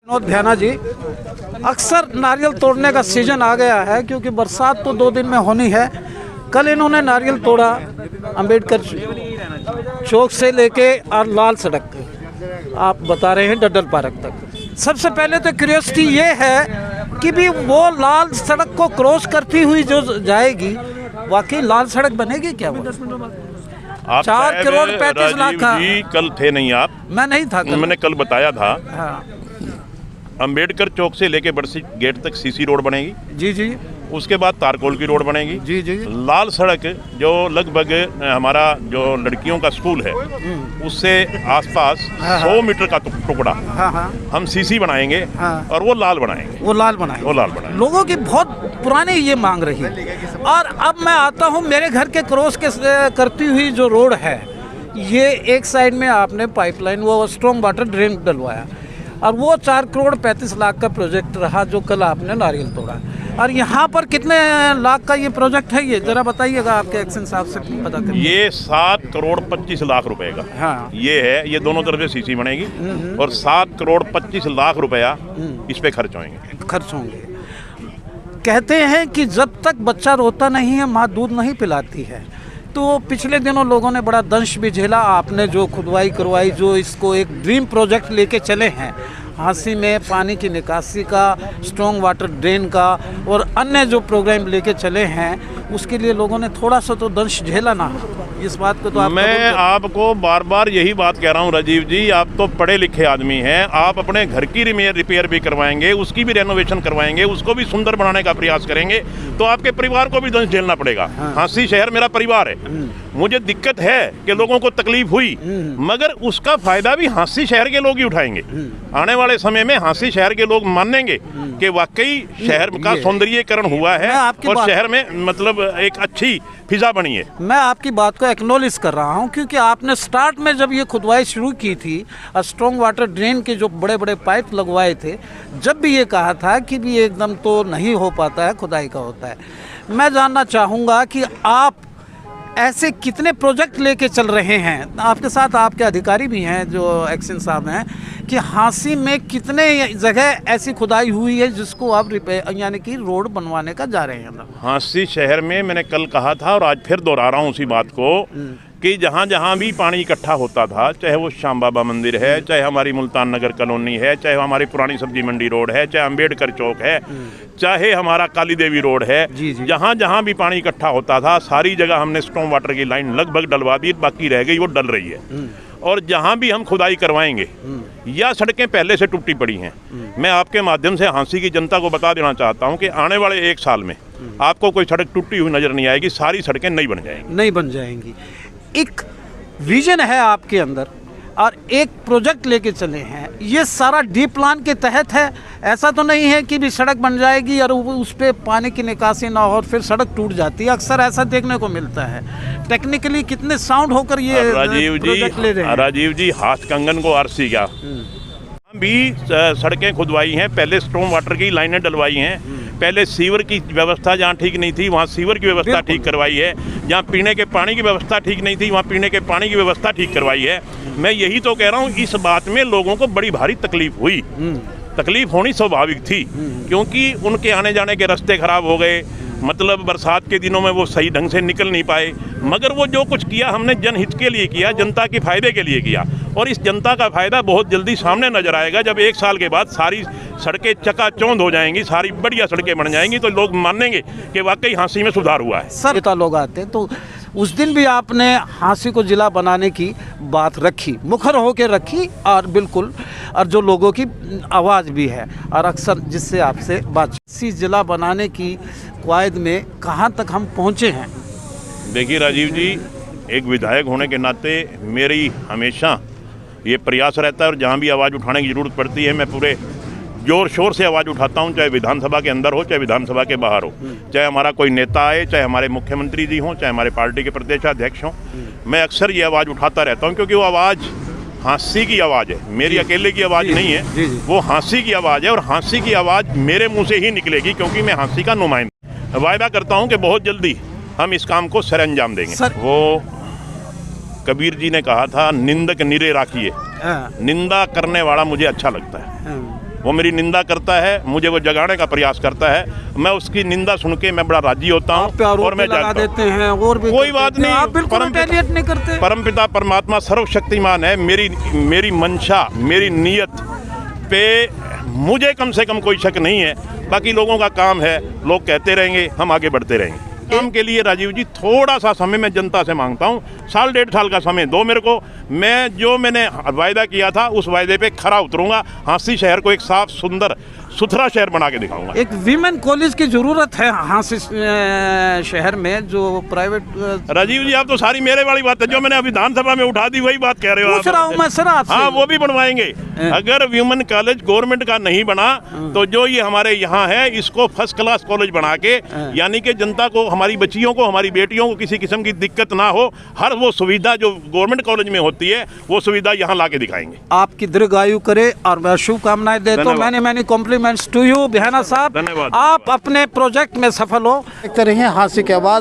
विनोद ध्याना जी, अक्सर नारियल तोड़ने का सीजन आ गया है क्योंकि बरसात तो 2 दिन में होनी है। कल इन्होंने नारियल तोड़ा अंबेडकर चौक से लेके और लाल सड़क आप बता रहे हैं डडल पार्क तक। सबसे पहले तो क्यूरियोसिटी ये है कि भी वो लाल सड़क को क्रॉस करती हुई जो जाएगी वाकई लाल सड़क बनेगी क्या? आप 4 करोड़ 35 लाख का। कल थे नहीं आप? मैं नहीं था कल। मैंने कल बताया था। हाँ। अंबेडकर चौक से लेके बरसी गेट तक सीसी रोड बनेगी। जी जी। उसके बाद तारकोल की रोड बनेगी। जी जी। लाल सड़क जो लगभग हमारा जो लड़कियों का स्कूल है उससे आसपास 100 मीटर का टुकड़ा हम सीसी बनाएंगे और वो लाल बनाएंगे। वो लाल बनाएंगे। लोगों की बहुत पुरानी ये मांग रही है। और अब मैं आता हूँ मेरे घर के क्रॉस के करती हुई जो रोड है, ये एक साइड में आपने पाइपलाइन वो स्ट्रॉन्ग वाटर ड्रेन डलवाया और वो 4 करोड़ 35 लाख का प्रोजेक्ट रहा जो कल आपने नारियल तोड़ा। और यहाँ पर कितने लाख का ये प्रोजेक्ट है, ये जरा बताइएगा आपके एक्शन साहब से पता करिए। ये 7 करोड़ 25 लाख रुपए का। हाँ। ये है, ये दोनों तरफ से सीसी बनेगी और 7 करोड़ 25 लाख रुपया इस पे खर्च होंगे। कहते हैं कि जब तक बच्चा रोता नहीं है माँ दूध नहीं पिलाती है। तो पिछले दिनों लोगों ने बड़ा दंश भी झेला। आपने जो खुदवाई करवाई, जो इसको एक ड्रीम प्रोजेक्ट लेके चले हैं, हांसी में पानी की निकासी का, स्ट्रॉन्ग वाटर ड्रेन का और अन्य जो प्रोग्राम लेके चले हैं, उसके लिए लोगों ने थोड़ा सा तो दंश झेला ना। इस बात को तो आप मैं आपको बार बार यही बात कह रहा हूँ राजीव जी, आप तो पढ़े लिखे आदमी हैं। आप अपने घर की रिपेयर भी करवाएंगे, उसकी भी रेनोवेशन करवाएंगे, उसको भी सुंदर बनाने का प्रयास करेंगे तो आपके परिवार को भी दंश झेलना पड़ेगा। हांसी शहर मेरा परिवार है। मुझे दिक्कत है कि लोगों को तकलीफ हुई, मगर उसका फायदा भी हांसी शहर के लोग ही उठाएंगे। आने वाले समय में हांसी शहर के लोग मानेंगे कि वाकई शहर का सौंदर्यीकरण हुआ है और शहर में मतलब एक अच्छी फिजा बनी है। मैं आपकी बात को एक्नॉलेज कर रहा हूं क्योंकि आपने स्टार्ट में जब ये खुदवाई शुरू की थी, स्ट्रॉन्ग वाटर ड्रेन के जो बड़े बड़े पाइप लगवाए थे, जब भी ये कहा था कि भी एकदम तो नहीं हो पाता है, खुदाई का होता है। मैं जानना चाहूँगा कि आप ऐसे कितने प्रोजेक्ट लेके चल रहे हैं, आपके साथ आपके अधिकारी भी हैं जो एक्शन साहब हैं, कि हांसी में कितने जगह ऐसी खुदाई हुई है जिसको आप यानी कि रोड बनवाने का जा रहे हैं? हांसी शहर में मैंने कल कहा था और आज फिर दोहरा रहा हूँ उसी बात को कि जहाँ जहाँ भी पानी इकट्ठा होता था, चाहे वो श्याम बाबा मंदिर है, चाहे हमारी मुल्तान नगर कॉलोनी है, चाहे हमारी पुरानी सब्जी मंडी रोड है, चाहे अम्बेडकर चौक है, चाहे हमारा काली देवी रोड है, जहाँ जहाँ भी पानी इकट्ठा होता था सारी जगह हमने स्ट्रॉन्ग वाटर की लाइन लगभग डलवा दी, बाकी रह गई वो डल रही है। और जहाँ भी हम खुदाई करवाएंगे या सड़कें पहले से टूटी पड़ी हैं, मैं आपके माध्यम से हांसी की जनता को बता देना चाहता हूँ कि आने वाले 1 साल में आपको कोई सड़क टूटी हुई नजर नहीं आएगी, सारी सड़कें नई बन जाएंगी। एक विजन है आपके अंदर और एक प्रोजेक्ट लेके चले हैं, ये सारा डी प्लान के तहत है। ऐसा तो नहीं है कि भी सड़क बन जाएगी और उस पर पानी की निकासी ना हो और फिर सड़क टूट जाती है। अक्सर ऐसा देखने को मिलता है। टेक्निकली कितने साउंड होकर ये प्रोजेक्ट ले रहे हैं। राजीव जी, हाथ कंगन को आरसी क्या भी सड़कें खुदवाई हैं, पहले स्ट्रॉन्ग वाटर की लाइनें डलवाई हैं, पहले सीवर की व्यवस्था जहाँ ठीक नहीं थी वहाँ सीवर की व्यवस्था ठीक करवाई है, जहाँ पीने के पानी की व्यवस्था ठीक नहीं थी वहाँ पीने के पानी की व्यवस्था ठीक करवाई है। मैं यही तो कह रहा हूँ, इस बात में लोगों को बड़ी भारी तकलीफ हुई। तकलीफ होनी स्वाभाविक थी क्योंकि उनके आने जाने के रास्ते खराब हो गए, मतलब बरसात के दिनों में वो सही ढंग से निकल नहीं पाए। मगर वो जो कुछ किया हमने जनहित के लिए किया, जनता के फायदे के लिए किया और इस जनता का फायदा बहुत जल्दी सामने नजर आएगा। जब 1 साल के बाद सारी सड़कें चकाचौंध हो जाएंगी, सारी बढ़िया सड़कें बन जाएंगी तो लोग मानेंगे कि वाकई हांसी में सुधार हुआ है। सर इतना लोग आते हैं तो उस दिन भी आपने हांसी को जिला बनाने की बात रखी, मुखर होकर रखी और बिल्कुल, और जो लोगों की आवाज़ भी है और अक्सर जिससे आपसे बात, इसी जिला बनाने की क्वायद में कहाँ तक हम पहुँचे हैं? देखिए राजीव जी, एक विधायक होने के नाते मेरी हमेशा ये प्रयास रहता है और जहाँ भी आवाज़ उठाने की ज़रूरत पड़ती है मैं पूरे जोर शोर से आवाज़ उठाता हूँ, चाहे विधानसभा के अंदर हो चाहे विधानसभा के बाहर हो, चाहे हमारा कोई नेता आए, चाहे हमारे मुख्यमंत्री जी हों, चाहे हमारे पार्टी के प्रदेशाध्यक्ष हों, मैं अक्सर ये आवाज़ उठाता रहता हूँ क्योंकि वो आवाज़ हांसी की आवाज़ है, मेरी अकेले की आवाज़ नहीं है, वो हांसी की आवाज़ है और हांसी की आवाज़ मेरे मुँह से ही निकलेगी क्योंकि मैं हांसी का नुमाइंदा। वायदा करता हूँ कि बहुत जल्दी हम इस काम को सरअंजाम देंगे। वो कबीर जी ने कहा था, निंदक निरे राखिए, निंदा करने वाला मुझे अच्छा लगता है वो मेरी निंदा करता है, मुझे वो जगाने का प्रयास करता है, मैं उसकी निंदा सुन के मैं बड़ा राजी होता आप पे हूँ आरोप और मैं लगा जागता हूँ। देते हैं और भी कोई करते बात हैं। नहीं, आप बिल्कुल परमपिता- रिटेलिएट नहीं करते। परमपिता परमात्मा सर्वशक्तिमान है। मेरी मंशा, मेरी नीयत पे मुझे कम से कम कोई शक नहीं है। बाकी लोगों का काम है, लोग कहते रहेंगे, हम आगे बढ़ते रहेंगे। काम के लिए राजीव जी थोड़ा सा समय मैं जनता से मांगता हूँ, 1.5 साल का समय दो मेरे को। मैंने वायदा किया था उस वायदे पे खरा उतरूंगा। हांसी शहर को एक साफ सुंदर सुथरा शहर बना के दिखाऊंगा। एक वीमेन कॉलेज की जरूरत है हांसी शहर में, जो प्राइवेट। राजीव जी आप तो सारी मेरे वाली बात है, जो मैंने विधानसभा में उठा दी वही बात कह रहे हो पूछ रहा हूँ मैं सर आपसे। हाँ, वो भी बनवाएंगे। अगर वुमेन कॉलेज गवर्नमेंट का नहीं बना तो जो ये हमारे यहाँ है इसको फर्स्ट क्लास कॉलेज बना के, यानी कि जनता को, हमारी बच्चियों को, हमारी बेटियों को किसी किस्म की दिक्कत ना हो, हर वो सुविधा जो गवर्नमेंट कॉलेज में होती है वो सुविधा यहाँ ला के दिखाएंगे। आपकी दीर्घायु करे और मैं शुभकामनाएं देता हूँ। मैंने कॉम्प्लीमेंट्स टू यू बिहाना साहब। धन्यवाद। आप अपने प्रोजेक्ट में सफल हो। देखते रहिए हांसी की आवाज़।